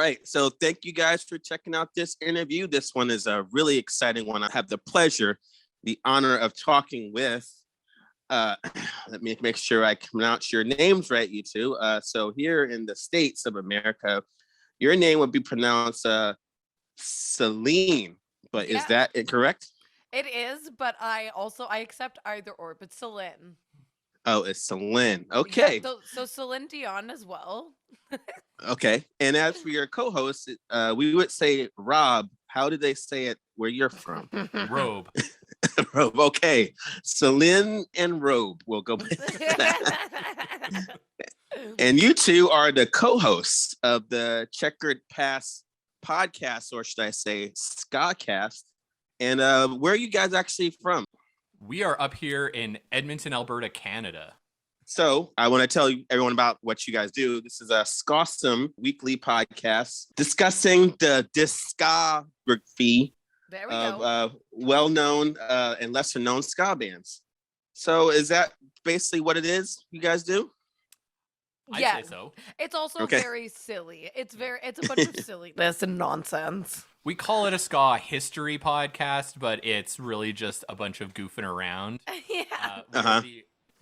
right. So thank you guys for checking out this interview. This one is a really exciting one. I have the pleasure, the honor of talking with, uh, let me make sure I pronounce your names right, you two. So here in the States of America, your name would be pronounced Celine, but is that correct? It is, but I accept either or, but Celine. Oh, it's Celine. Yeah, Okay. so Celine Dion as well. Okay. And as for your co-host, we would say Rob. How do they say it where you're from? Robe. Robe. Okay. Celine and Robe. We'll go. And you two are the co-hosts of the Checkered Pass podcast, or should I say Ska-cast. And where are you guys actually from? We are up here in Edmonton, Alberta, Canada. So I want to tell everyone about what you guys do. This is a Skawsome weekly podcast discussing the discography of well-known and lesser-known ska bands. So is that basically what it is you guys do? I'd say so. It's also very silly. It's a bunch of silliness and nonsense. We call it a ska history podcast, but it's really just a bunch of goofing around. Yeah.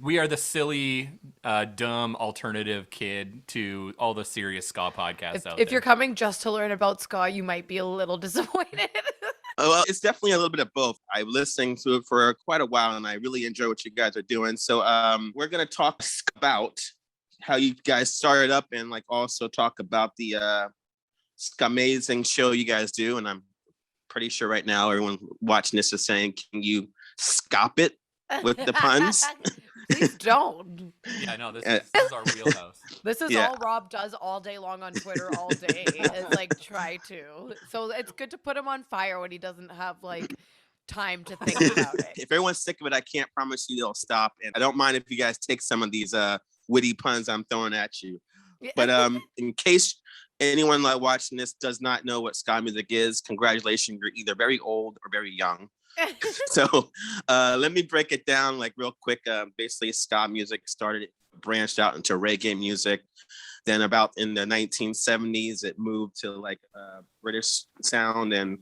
We are the silly, dumb alternative kid to all the serious ska podcasts out there. If you're coming just to learn about ska, you might be a little disappointed. Well, it's definitely a little bit of both. I've listened to it for quite a while, and I really enjoy what you guys are doing. So we're going to talk about how you guys started up and like also talk about the amazing show you guys do. And I'm pretty sure right now everyone watching this is saying, can you scop it with the puns? Please don't. Yeah, no, this is our wheelhouse. This is all Rob does all day long on Twitter all day. Is like try to. So it's good to put him on fire when he doesn't have like time to think about it. If everyone's sick of it, I can't promise you they'll stop. And I don't mind if you guys take some of these witty puns I'm throwing at you. But in case anyone like watching this does not know what ska music is, congratulations, you're either very old or very young. So let me break it down like real quick. Basically, ska music branched out into reggae music. Then about in the 1970s, it moved to like British sound and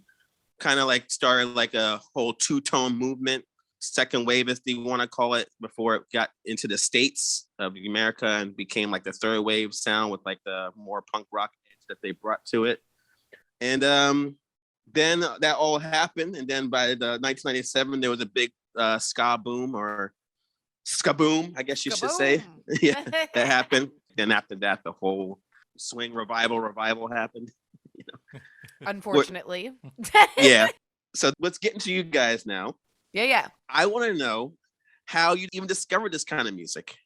kind of like started like a whole two-tone movement, second wave, if you want to call it, before it got into the States of America and became like the third wave sound with like the more punk rock edge that they brought to it. And then that all happened. And then by the 1997, there was a big ska boom, or ska boom, I guess you should say. Yeah, that happened. Then after that, the whole swing revival happened. You know? Unfortunately. Yeah. So let's get into you guys now. Yeah. I want to know how you even discovered this kind of music.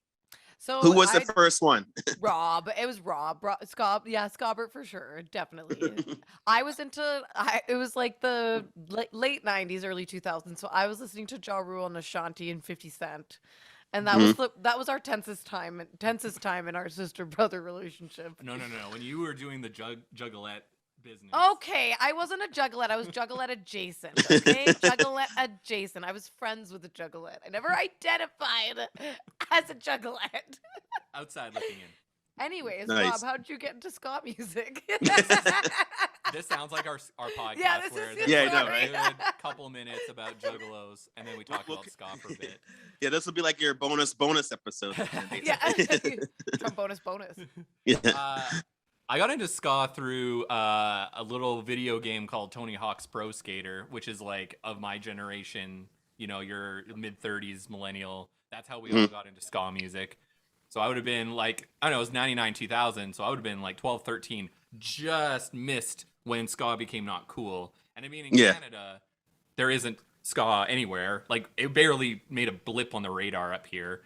So who was the first one? Rob. It was Rob. Scobert for sure, definitely. I was it was like the late 90s, early 2000s. So I was listening to Jarrell and Ashanti and 50 Cent. And that was our tensest time in our sister brother relationship. No. When you were doing the juggalette business. Okay, I wasn't a juggalette. I was juggalette adjacent. Okay, juggalette adjacent. I was friends with a juggalette. I never identified as a juggalette. Outside looking in. Anyways, nice. Rob, how did you get into ska music? This sounds like our podcast. Yeah, I know, right? A couple minutes about juggalos, and then we talk about ska for a bit. Yeah, this will be like your bonus episode. Yeah, bonus. Yeah. I got into ska through a little video game called Tony Hawk's Pro Skater, which is like of my generation, you know, your mid-30s millennial. That's how we all got into ska music. So I would have been like, I don't know, it was 99, 2000. So I would have been like 12, 13, just missed when ska became not cool. And I mean, in Canada, there isn't ska anywhere. Like, it barely made a blip on the radar up here.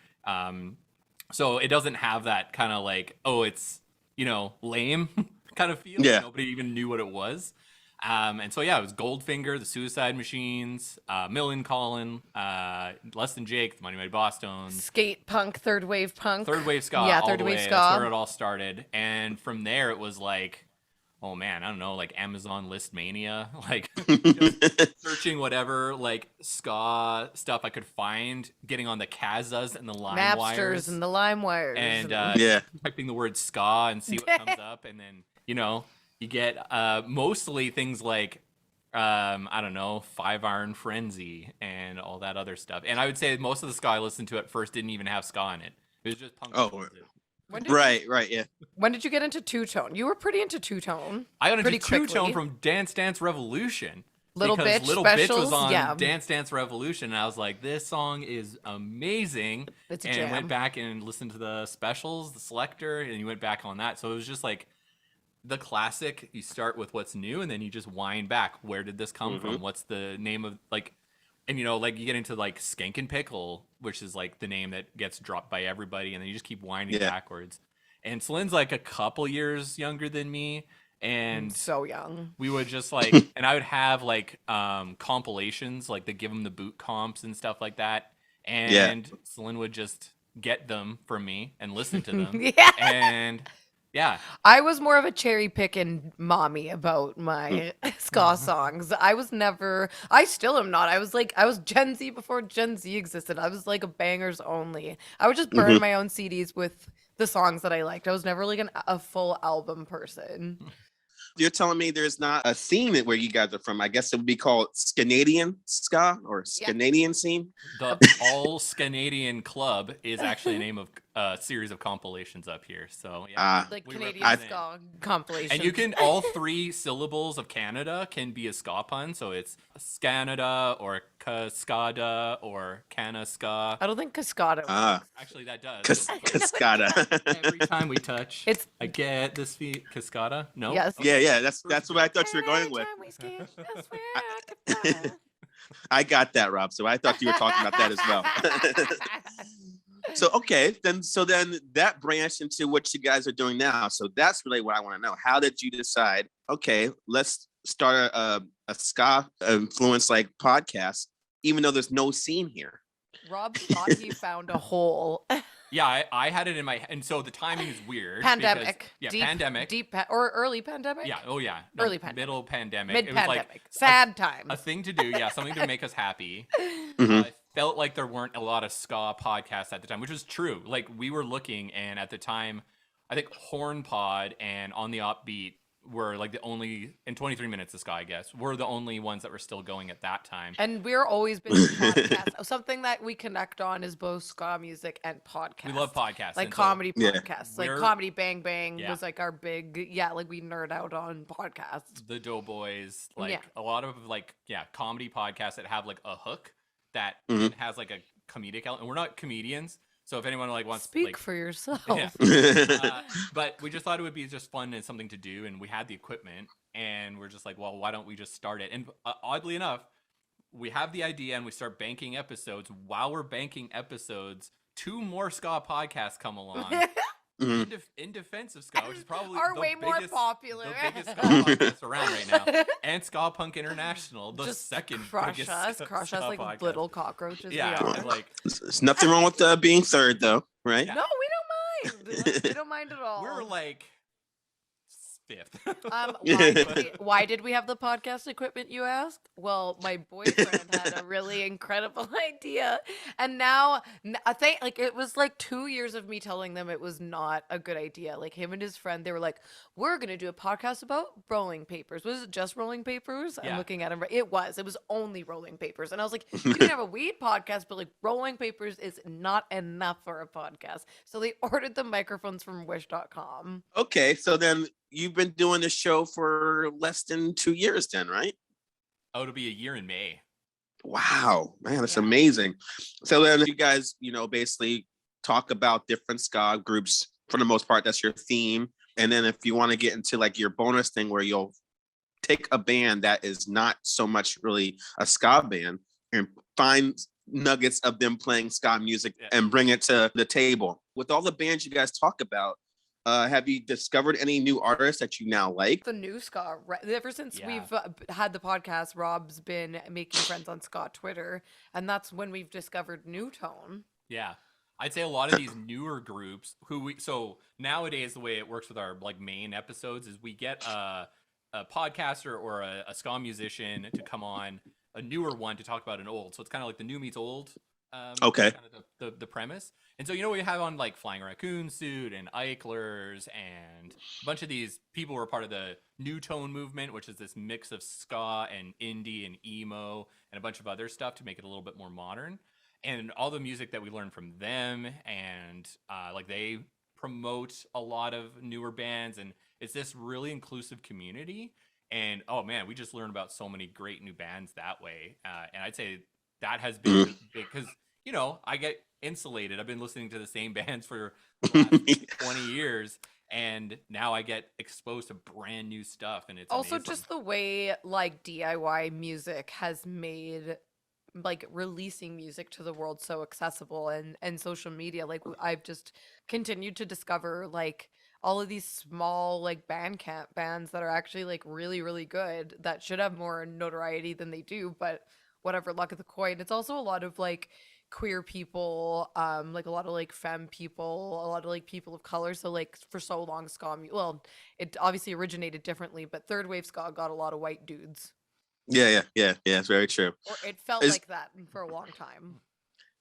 So it doesn't have that kind of like, oh, it's, you know, lame kind of feel. Yeah. Nobody even knew what it was. And so, yeah, it was Goldfinger, the Suicide Machines, Millencolin, Less Than Jake, the Mighty Mighty Bosstones. Skate punk, third wave punk. Third wave ska. Yeah, all third the wave way. ska. That's where it all started. And from there, it was like, oh man, I don't know, like Amazon List Mania, like just searching whatever like ska stuff I could find, getting on the Kazas and the LimeWires. Napsters and the LimeWires. And typing the word ska and see what comes up. And then, you know, You get mostly things like I don't know, 5-Iron Frenzy and all that other stuff. And I would say most of the ska I listened to at first didn't even have ska in it. It was just punk. Oh, Right, yeah. When did you get into two-tone? You were pretty into two-tone. I got into pretty quickly. two-tone from Dance Dance Revolution. Little because Bitch Little Bitch specials, was on yeah. Dance Dance Revolution, and I was like, this song is amazing. It's a and jam. went back and listened to the specials, the selector, and you went back on that. So it was just like the classic. You start with what's new, and then you just wind back. Where did this come from? What's the name of, like, and you know, like you get into like Skankin' Pickle, which is like the name that gets dropped by everybody, and then you just keep winding backwards. And Celine's like a couple years younger than me. And so young. We would just like, and I would have like compilations, like they give them the boot comps and stuff like that. And Celine would just get them from me and listen to them. And yeah. I was more of a cherry picking mommy about my ska songs. I still am not. I was Gen Z before Gen Z existed. I was like a bangers only. I would just burn my own CDs with the songs that I liked. I was never like a full album person. You're telling me there's not a scene where you guys are from? I guess it would be called Ska-anadian ska or Ska-anadian scene. The All Ska-anadian Club is actually a name of a series of compilations up here. So yeah, like Canadian ska compilations. And you can, all 3 syllables of Canada can be a ska pun. So it's Ska-anada or Ska-da or Kana-ska. I don't think Cascada works. Actually, that does. Cascada. Every time we touch, I get this feet. Cascada? No? Yes. Yeah. That's what I thought you were going with. I got that, Rob. So I thought you were talking about that as well. So then that branched into what you guys are doing now. So that's really what I want to know. How did you decide, okay, let's start a ska influence like podcast, even though there's no scene here? Rob thought he found a hole. Yeah, I had it in my head. And so the timing is weird. Pandemic. Pandemic. Or early pandemic? Yeah, No, early pandemic. Middle pandemic. Mid-pandemic. It was like sad times. A thing to do, yeah, something to make us happy. I felt like there weren't a lot of ska podcasts at the time, which was true. Like, we were looking, and at the time, I think Horn Pod and On the Upbeat were like the only, in 23 Minutes of Ska, I guess, were the only ones that were still going at that time. And we're always been podcasts. Something that we connect on is both ska music and podcasts. We love podcasts. Like comedy podcasts. Like We're- Comedy Bang Bang was like our big, like we nerd out on podcasts. The Doughboys, like a lot of like, comedy podcasts that have like a hook that has like a comedic element. And we're not comedians. So if anyone like wants Speak like, for yourself. But we just thought it would be just fun and something to do, and we had the equipment, and we're just like, well, why don't we just start it? And oddly enough, we have the idea and we start banking episodes. While we're banking episodes, 2 more ska podcasts come along. In defense of ska, which is probably are the way more biggest, popular. the biggest ska podcast around right now, and Ska Punk International, the Just second crush biggest us ska like podcast. little cockroaches. Yeah, we are. like There's nothing wrong with being third, though, right? No, we don't mind. We don't mind at all. we're like 5th. Why did we have the podcast equipment, you ask? Well, my boyfriend had a really incredible idea, and now I think like it was like 2 years of me telling them it was not a good idea. Like him and his friend, they were like, "We're gonna do a podcast about rolling papers." Was it just rolling papers? Yeah. I'm looking at him. It was only rolling papers, and I was like, "You can have a weed podcast, but like rolling papers is not enough for a podcast." So they ordered the microphones from Wish.com. Okay, so then you've been doing this show for less than 2 years then, right? Oh, it'll be a year in May. Wow, man, that's amazing. So then you guys, basically talk about different ska groups. For the most part, that's your theme. And then if you want to get into like your bonus thing where you'll take a band that is not so much really a ska band and find nuggets of them playing ska music and bring it to the table. With all the bands you guys talk about, have you discovered any new artists that you now like? The new ska, ever since we've had the podcast, Rob's been making friends on Ska Twitter, and that's when we've discovered New Tone. Yeah, I'd say a lot of these newer groups so nowadays the way it works with our like main episodes is we get a podcaster or a ska musician to come on, a newer one to talk about an old. So it's kind of like the new meets old Okay. Kind of the premise. And so, we have on like Flying Raccoon Suit and Eichlers and a bunch of these people who are part of the New Tone movement, which is this mix of ska and indie and emo and a bunch of other stuff to make it a little bit more modern. And all the music that we learned from them, and like they promote a lot of newer bands, and it's this really inclusive community. And oh man, we just learned about so many great new bands that way. And I'd say that has been big because I get insulated. I've been listening to the same bands for the last 20 years, and now I get exposed to brand new stuff, and it's also amazing. just the way like DIY music has made like releasing music to the world so accessible, and social media. Like I've just continued to discover like all of these small like Bandcamp bands that are actually like really, really good that should have more notoriety than they do, but whatever, luck of the coin. It's also a lot of like queer people, like a lot of like femme people, a lot of like people of color. So like for so long well, it obviously originated differently, but third wave ska got a lot of white dudes. Yeah. It's very true. Or it felt like that for a long time.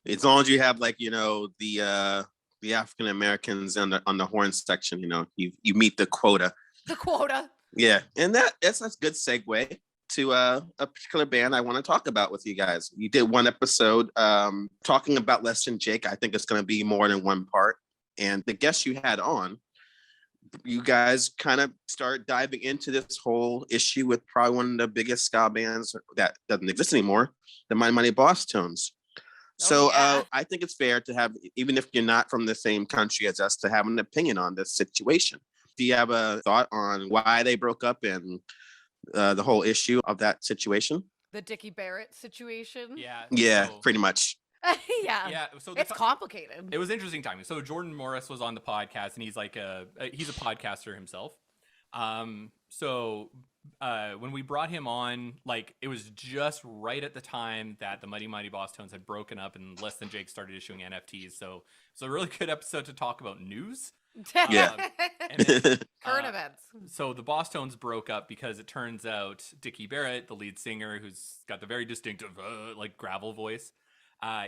As long as you have like the African Americans on the horn section, you meet the quota. The quota. Yeah, and that's a good segue to a particular band I want to talk about with you guys. You did one episode talking about Less Than Jake. I think it's going to be more than one part. And the guests you had on, you guys kind of start diving into this whole issue with probably one of the biggest ska bands that doesn't exist anymore, the Mighty Mighty Bosstones. So I think it's fair to have, even if you're not from the same country as us, to have an opinion on this situation. Do you have a thought on why they broke up and the whole issue of that situation? The Dickie Barrett situation? Yeah, pretty much. Yeah. So it's complicated. It was interesting timing. So Jordan Morris was on the podcast, and he's like he's a podcaster himself. So when we brought him on, like it was just right at the time that the Mighty Mighty Bosstones had broken up and Less Than Jake started issuing NFTs. So it's a really good episode to talk about news. Yeah. And then, current events. So the Bosstones broke up because it turns out Dickie Barrett, the lead singer, who's got the very distinctive like gravel voice,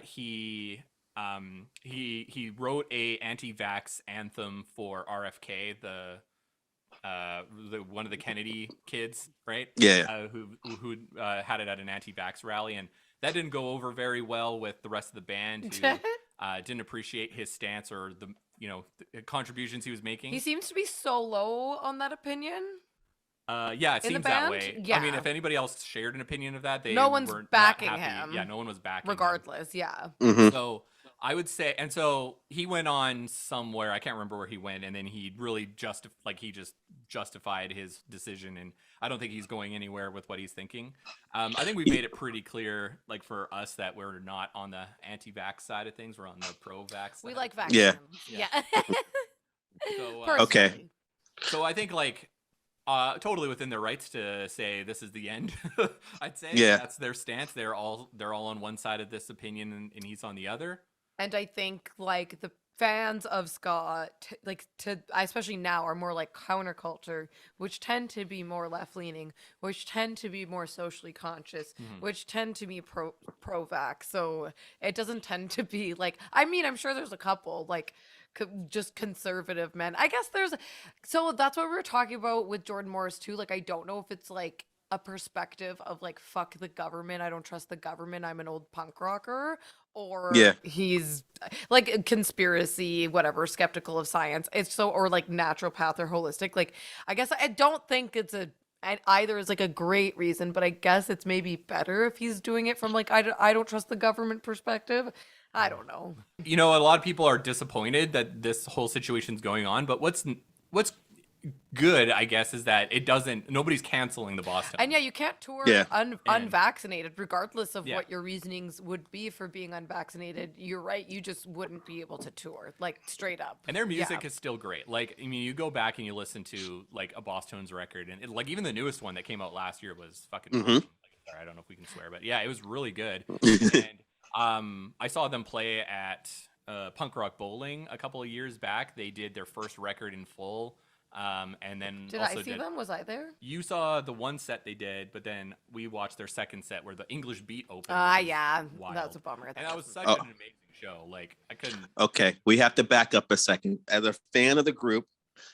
he wrote a anti-vax anthem for RFK, the one of the Kennedy kids, right? Yeah. Who had it at an anti-vax rally, and that didn't go over very well with the rest of the band, who didn't appreciate his stance or the contributions he was making. He seems to be so low on that opinion. Yeah, it seems that way. Yeah. I mean, if anybody else shared an opinion of that, no one's backing him. Yeah, no one was backing regardless, him. Yeah. Mm-hmm. So I would say, and so he went on somewhere, I can't remember where he went, and then he really justified his decision, and I don't think he's going anywhere with what he's thinking. I think we've made it pretty clear, like for us, that we're not on the anti-vax side of things, we're on the pro-vax. We like vaccines. Yeah. So, okay. So I think like totally within their rights to say this is the end. I'd say that's their stance. They're all on one side of this opinion, and he's on the other. And I think like the fans of ska, especially now, are more like counterculture, which tend to be more left leaning, which tend to be more socially conscious, which tend to be pro-vax. So it doesn't tend to be like, I mean, I'm sure there's a couple like just conservative men. I guess so that's what we were talking about with Jordan Morris too. Like, I don't know if it's like a perspective of like, fuck the government, I don't trust the government, I'm an old punk rocker, or he's like conspiracy, whatever, skeptical of science. It's so, or like naturopath or holistic. Like, I guess I don't think it's either is like a great reason, but I guess it's maybe better if he's doing it from like, I don't trust the government perspective. I don't know. A lot of people are disappointed that this whole situation's going on, but what's good, I guess, is that nobody's canceling the Bosstones. And yeah, you can't tour unvaccinated, regardless of what your reasonings would be for being unvaccinated. You're right, you just wouldn't be able to tour, like straight up. And their music is still great. Like, I mean, you go back and you listen to like a Bosstones record, and like even the newest one that came out last year was fucking awesome. Like, sorry, I don't know if we can swear, but yeah, it was really good. And I saw them play at Punk Rock Bowling a couple of years back. They did their first record in full And then Did also I see them? Was I there? You saw the one set they did, but then we watched their second set where the English beat opened. Yeah, wild. that was a bummer. And that was such an amazing show. Like, I couldn't. Okay, we have to back up a second. As a fan of the group,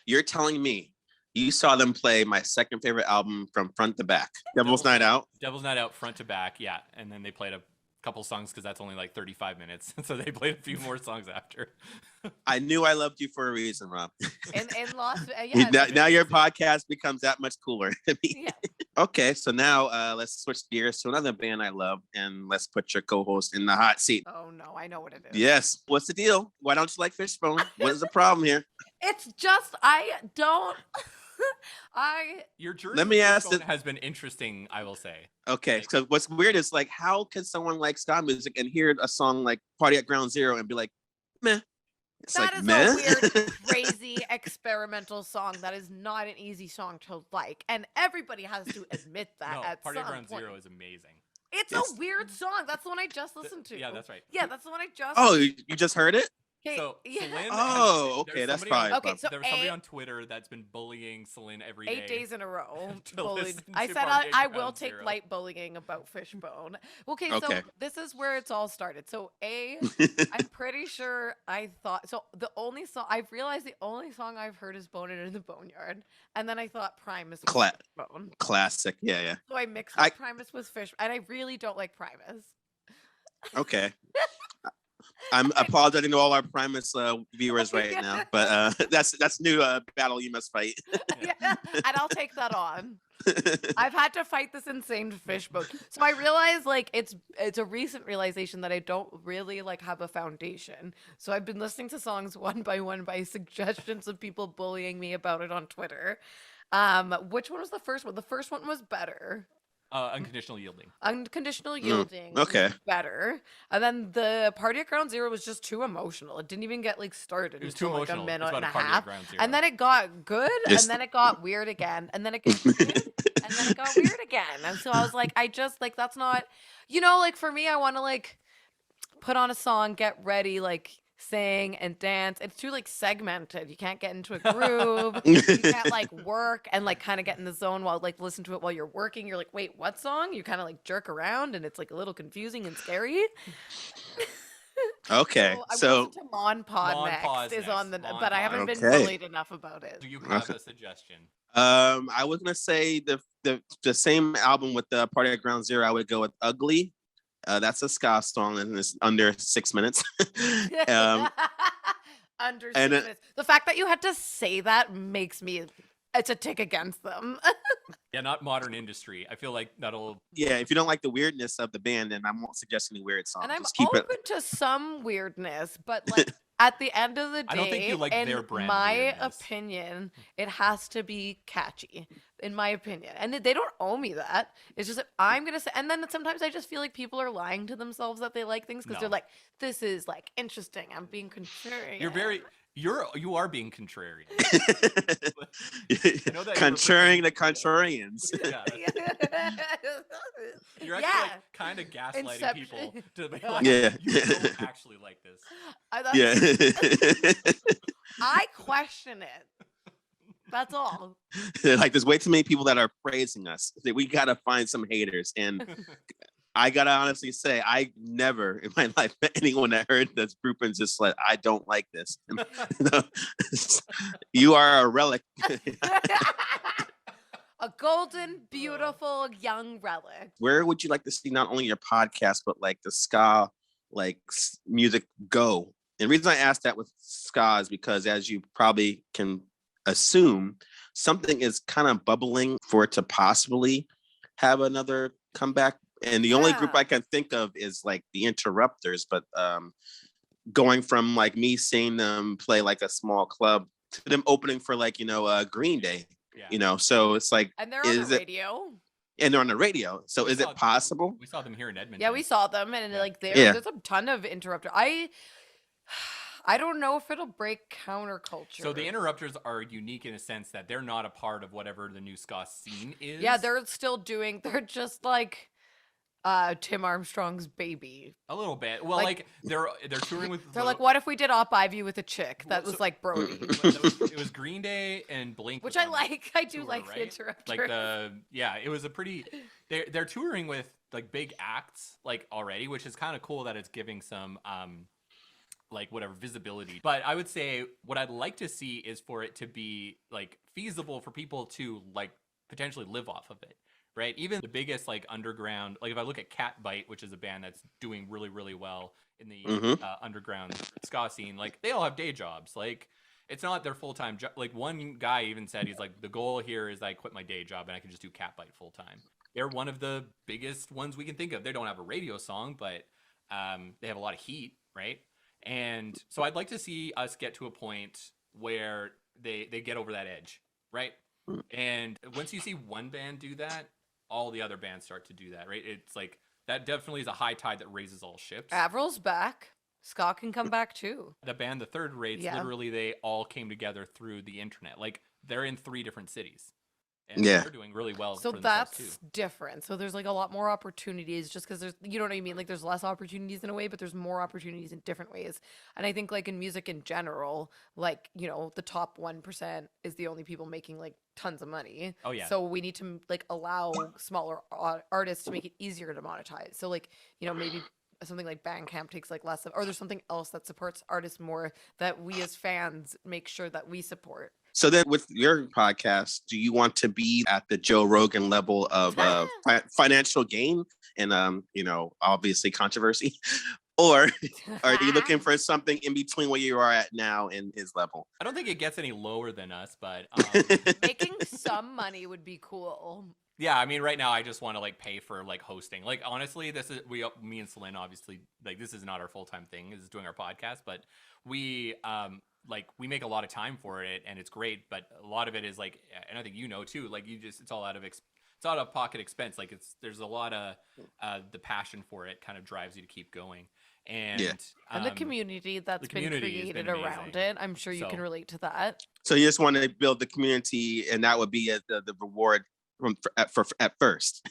you're telling me you saw them play my second favorite album from front to back, Devil's Night Out? Devil's Night Out, front to back, yeah. And then they played a couple songs because that's only like 35 minutes. So they played a few more songs after. I knew I loved you for a reason, Rob. And Lost, yeah. Now your podcast becomes that much cooler to me. Yeah. Okay, so now let's switch gears to another band I love, and let's put your co-host in the hot seat. Oh no, I know what it is. Yes. What's the deal? Why don't you like Fishbone? What is the problem here? It's just I don't. Your journey Let me ask has been interesting, I will say. Okay, so what's weird is like, how can someone like ska music and hear a song like Party at Ground Zero and be like, meh? It's that like, is meh? a weird, crazy, experimental song that is not an easy song to like, and everybody has to admit that. No, at Party at some Ground point. Zero is amazing. It's a weird song. That's the one I just listened to. Yeah, that's right. Yeah, that's the one I just. Oh, you just heard it? Okay, So yeah. Celine Okay, that's fine. Okay, so there was somebody on Twitter that's been bullying Celine every day. 8 days in a row. to bullied. listen I to said Party at I Ground will take Zero. light bullying about Fishbone. Okay, so Okay. this is where it's all started. So I'm pretty sure I thought so. The only song I've realized the only song I've heard is "Bone It in the Boneyard," and then I thought Primus was Fishbone. Classic. Yeah. So I mixed up Primus with Fish, and I really don't like Primus. Okay. I'm apologizing to all our Primus viewers right now, but that's new battle you must fight. Yeah, and I'll take that on. I've had to fight this insane Fishbone. So I realized like it's a recent realization that I don't really like have a foundation. So I've been listening to songs one by suggestions of people bullying me about it on Twitter. Which one was the first one? The first one was better. Unconditional Yielding. Unconditional Yielding. okay. Was better. And then the Party at Ground Zero was just too emotional. It didn't even get like started. It was too until, like, emotional. a minute It's and a about Party at half. Ground Zero. And then it got good, Yes. and then it got weird again, and then it continued, and then it got weird again. And so I was like, I just like that's not, like for me, I want to like put on a song, get ready, like sing and dance. It's too like segmented. You can't get into a groove. You can't like work and like kind of get in the zone while like listen to it while you're working. You're like, wait, what song? You kind of like jerk around, and it's like a little confusing and scary. Okay. So to Mon Pod next is on the, but I haven't been bullied enough about it. Do you have a suggestion? I was gonna say the same album with the Party at Ground Zero. I would go with Ugly. That's a ska song and it's under 6 minutes. Under 6 minutes. The fact that you had to say that makes me. It's a tick against them. Yeah, not modern industry. I feel like that'll. Yeah, if you don't like the weirdness of the band, then I won't suggest any weird songs. And I'm Just keep open to some weirdness, but like at the end of the day, I don't think you like in their brand my weirdness. opinion, it has to be catchy. In my opinion, and they don't owe me that. It's just that I'm gonna say, and then sometimes I just feel like people are lying to themselves that they like things because they're like, "This is like interesting. I'm being contrarian." You are being contrarian. Contraring the contrarians. Yeah. You're actually like kind of gaslighting people to be like, Yeah. you don't actually like this. I question it. That's all. Like there's way too many people that are praising us. We gotta find some haters. And I gotta honestly say, I never in my life met anyone that heard this group and just like, I don't like this. You are a relic. A golden, beautiful young relic. Where would you like to see not only your podcast, but like the ska music go? And the reason I asked that with ska is because, as you probably can assume, something is kind of bubbling for it to possibly have another comeback. And the only group I can think of is like the Interrupters, but going from like me seeing them play like a small club to them opening for like, Green Day, so it's like, and they're on the radio. And they're on the radio. So is it possible? We saw them here in Edmonton. Yeah, we saw them, and like there's a ton of Interrupter. I don't know if it'll break counterculture. So the Interrupters are unique in a sense that they're not a part of whatever the new ska scene is. Yeah, they're just like Tim Armstrong's Baby. A little bit. Well, like they're touring with. They're like, what if we did Op Ivy with a chick that was like Brody? It was Green Day and Blink, which I like. I do tour, like right? the interrupter. Like it was a pretty. They're touring with like big acts like already, which is kind of cool that it's giving some like whatever visibility. But I would say what I'd like to see is for it to be like feasible for people to like potentially live off of it. Right, even the biggest like underground, like if I look at Catbite, which is a band that's doing really, really well in the underground ska scene, like they all have day jobs. Like it's not their full time job. Like one guy even said he's like, the goal here is I quit my day job and I can just do Catbite full time. They're one of the biggest ones we can think of. They don't have a radio song, but they have a lot of heat, right? And so I'd like to see us get to a point where they get over that edge, right? And once you see one band do that, all the other bands start to do that, right? It's like that definitely is a high tide that raises all ships. Avril's back. Ska can come back too. The band, the Third Rates, literally they all came together through the internet. Like they're in 3 different cities. And they're doing really well. So that's different. So there's like a lot more opportunities just because there's, you know what I mean? Like there's less opportunities in a way, but there's more opportunities in different ways. And I think like in music in general, like, you know, the top 1% is the only people making like tons of money. Oh yeah. So we need to like allow smaller artists to make it easier to monetize. So like, you know, maybe something like Bandcamp takes like less of, or there's something else that supports artists more that we as fans make sure that we support. So then with your podcast, do you want to be at the Joe Rogan level of financial gain and, you know, obviously controversy? Or are you looking for something in between where you are at now and his level? I don't think it gets any lower than us, but making some money would be cool. Yeah, I mean, right now I just want to like pay for like hosting. Like honestly, this is me and Celine obviously like this is not our full-time thing. This is doing our podcast, but we like we make a lot of time for it and it's great, but a lot of it is like, and I think you know too, like it's all out of pocket expense. Like there's a lot of the passion for it kind of drives you to keep going. And and the community that's been created around it, I'm sure you can relate to that. So you just want to build the community, and that would be the reward at first.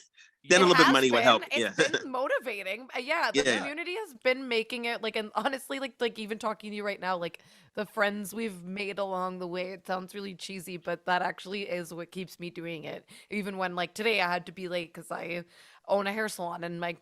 Then a little bit of money would help. It's been motivating. The community has been making it like, and honestly, like even talking to you right now, like the friends we've made along the way, it sounds really cheesy, but that actually is what keeps me doing it. Even when like today I had to be late because I own a hair salon and like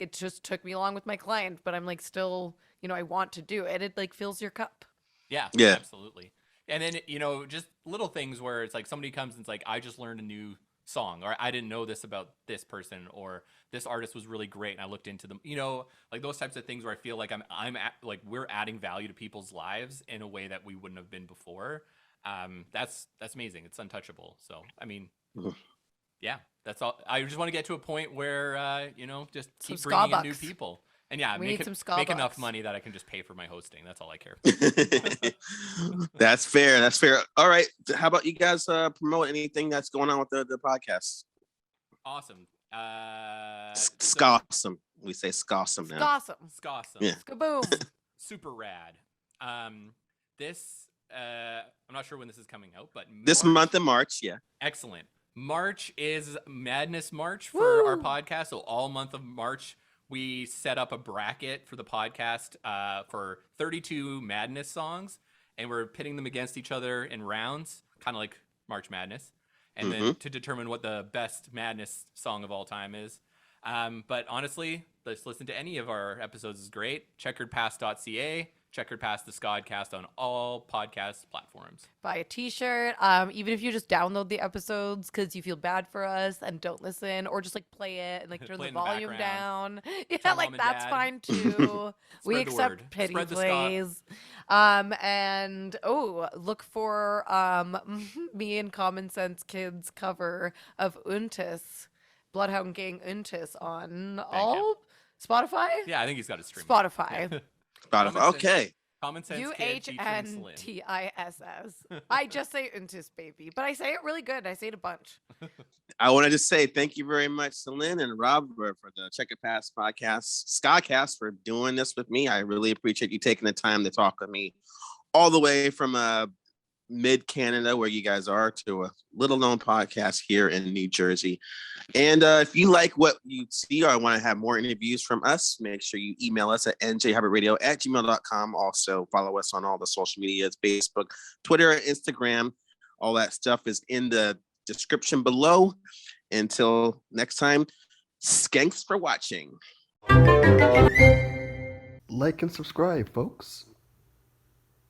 it just took me along with my client, but I'm like still, you know, I want to do it. It like fills your cup. Yeah, absolutely. And then, you know, just little things where it's like somebody comes and it's like, I just learned a new song, or I didn't know this about this person, or this artist was really great and I looked into them, you know, like those types of things where I feel like like we're adding value to people's lives in a way that we wouldn't have been before. That's amazing. It's untouchable. So I mean, that's all. I just want to get to a point where you know, just keep bringing in new people. And make enough money that I can just pay for my hosting. That's all I care for. That's fair. All right. How about you guys promote anything that's going on with the podcast? Awesome. Skawsome. We say skawsome now. Skawsome. Yeah. Skaboom. Super rad. This I'm not sure when this is coming out, but this month of March. Yeah. Excellent. March is Madness March for our podcast. So all month of March, we set up a bracket for the podcast for 32 Madness songs, and we're pitting them against each other in rounds, kind of like March Madness, and then to determine what the best Madness song of all time is. But honestly, let's listen to any of our episodes is great. Checkeredpass.ca. Checkered Pass the Ska'dcast on all podcast platforms. Buy a t-shirt. Even if you just download the episodes because you feel bad for us and don't listen, or just like play it and like turn the volume down. Yeah, like that's fine too. We accept pity plays. And look for me and Common Sense Kids cover of Untis, Bloodhound Gang Untis on all Spotify. Yeah, I think he's got a stream. Spotify. Okay. Common Sense UHNTISS. I just say Untis, baby, but I say it really good. I say it a bunch. I wanted to say thank you very much, Celine and Rob, for the Checkered Pass podcast, Ska'cast, for doing this with me. I really appreciate you taking the time to talk with me all the way from mid Canada, where you guys are, to a little known podcast here in New Jersey. And if you like what you see or want to have more interviews from us, make sure you email us at njhybridradio@gmail.com. Also follow us on all the social medias, Facebook, Twitter, Instagram. All that stuff is in the description below. Until next time, skanks for watching. Like and subscribe, folks.